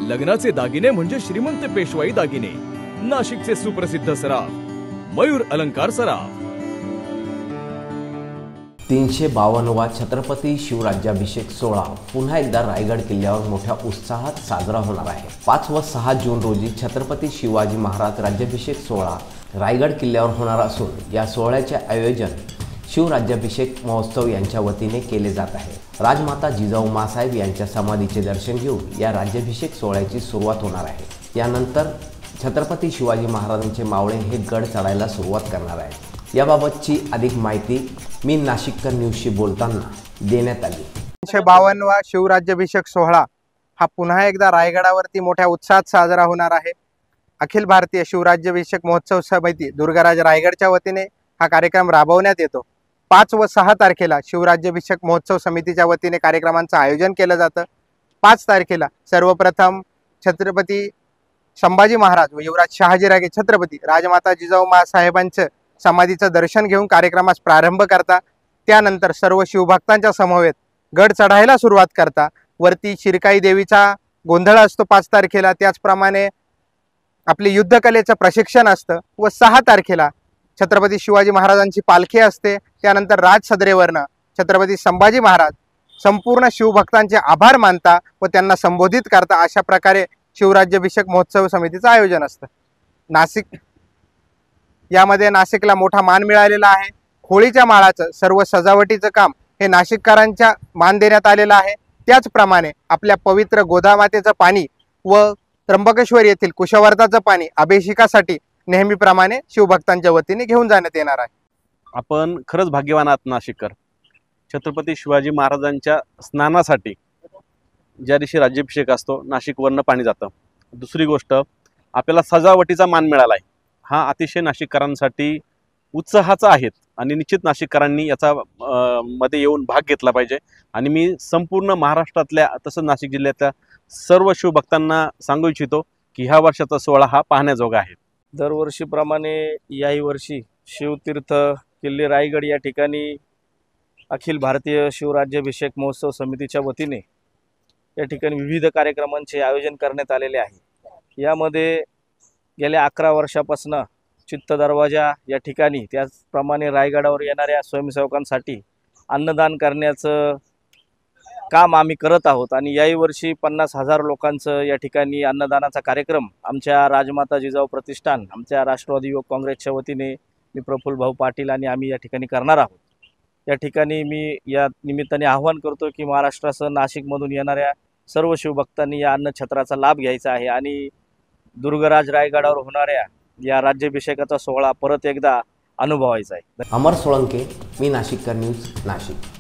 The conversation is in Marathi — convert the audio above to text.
लग्नाचे दागिने म्हणजे श्रीमंत पेशवाई दागिने, नाशिकचे सुप्रसिद्ध सराफ मयूर अलंकार सराफ। 352वा छत्रपती शिवराज्याभिषेक सोहळा पुन्हा एकदा रायगड किल्ल्यावर मोठ्या उत्साहात साजरा होणार आहे। 5 व 6 जून रोजी छत्रपती शिवाजी महाराज राज्याभिषेक सोहळा रायगड किल्ल्यावर होणार असून या सोहळ्याचे आयोजन शिवराज्याभिषेक महोत्सव यांच्या वतीने केले जात आहे। राजमाता जिजाऊ मासाहेब यांच्या समाधीचे दर्शन घेऊन या राज्याभिषेक सोहळ्याची सुरुवात होणार आहे। यानंतर छत्रपती शिवाजी महाराजांचे मावळे हे गड चढायला सुरुवात करणार आहेत। याबाबतची अधिक माहिती मी नाशिककर न्यूजशी बोलताना देण्यात आली। 352वा शिवराज्याभिषेक सोहळा हा पुन्हा एकदा रायगडावरती मोठ्या उत्साहात साजरा होणार आहे। अखिल भारतीय शिवराज्याभिषेक महोत्सव समिती दुर्गाराज रायगडच्या वतीने हा कार्यक्रम राबवण्यात येतो। 5 व 6 तारखेला शिवराज्याभिषेक महोत्सव समितीच्या वतीने कार्यक्रमांचं आयोजन केलं जातं। 5 तारखेला सर्वप्रथम छत्रपती संभाजी महाराज व युवराज शहाजीराजे छत्रपती राजमाता जिजाऊ मासाहेबांचं समाधीचं दर्शन घेऊन कार्यक्रमास प्रारंभ करता। त्यानंतर सर्व शिवभक्तांच्या समवेत गड चढायला सुरुवात करता। वरती शिरकाई देवीचा गोंधळ असतो 5 तारखेला, त्याचप्रमाणे आपले युद्धकलेचं प्रशिक्षण असतं व 6 तारखेला छत्रपती शिवाजी महाराजांची पालखी असते। त्यानंतर राजसदरेवरनं छत्रपती संभाजी महाराज संपूर्ण शिवभक्तांचे आभार मानता व त्यांना संबोधित करता। अशा प्रकारे शिवराज्याभिषेक महोत्सव समितीचं आयोजन असतं। यामध्ये नाशिकला मोठा मान मिळालेला आहे। होळीच्या माळाचं सर्व सजावटीचं काम हे नाशिककरांच्या मान देण्यात आलेलं आहे। त्याचप्रमाणे आपल्या पवित्र गोदामातेचं पाणी व त्र्यंबकेश्वर येथील कुशवर्ताचं पाणी अभिषेकासाठी नेहमीप्रमाणे शिवभक्तांच्या वतीने घेऊन जाण्यात येणार आहे। आपण खरंच भाग्यवान आहात नाशिककर। छत्रपती शिवाजी महाराजांच्या स्नानासाठी ज्या दिवशी राज्याभिषेक असतो नाशिकवरनं पाणी जातं। दुसरी गोष्ट, आपल्याला सजावटीचा मान मिळाला आहे, हा अतिशय नाशिककरांसाठी उत्साहाचा आहे आणि निश्चित नाशिककरांनी याचा मध्ये येऊन भाग घेतला पाहिजे। आणि मी संपूर्ण महाराष्ट्रातल्या तसंच नाशिक जिल्ह्यातल्या सर्व शिवभक्तांना सांगू इच्छितो की ह्या वर्षाचा सोहळा हा पाहण्याजोगा आहे। दरवर्षीप्रमाणे याही वर्षी शिवतीर्थ किल्ले रायगड या ठिकाणी अखिल भारतीय शिवराज्याभिषेक महोत्सव समितीच्या वतीने या ठिकाणी विविध कार्यक्रमांचे आयोजन करण्यात आलेले आहे। यामध्ये गेल्या 11 वर्षापासून चित्त दरवाजा या ठिकाणी त्याचप्रमाणे रायगडावर येणाऱ्या स्वयंसेवकांसाठी अन्नदान करण्याचं काम आम्ही करत आहोत आणि याही वर्षी 50,000 लोकांचं या ठिकाणी अन्नदानाचा कार्यक्रम आमच्या राजमाता जिजाऊ प्रतिष्ठान आमच्या राष्ट्रवादी युवक काँग्रेसच्या वतीने मी प्रफुल्ल भाऊ पाटील आणि आम्ही या ठिकाणी करणार आहोत। या ठिकाणी मी या निमित्ताने आवाहन करतो की महाराष्ट्रासह नाशिकमधून येणाऱ्या सर्व शिवभक्तांनी या अन्नछत्राचा लाभ घ्यायचा आहे आणि दुर्गराज रायगडावर होणाऱ्या या राज्याभिषेकाचा सोहळा परत एकदा अनुभवायचा आहे। अमर सोळंके, मी नाशिककर न्यूज, नाशिक।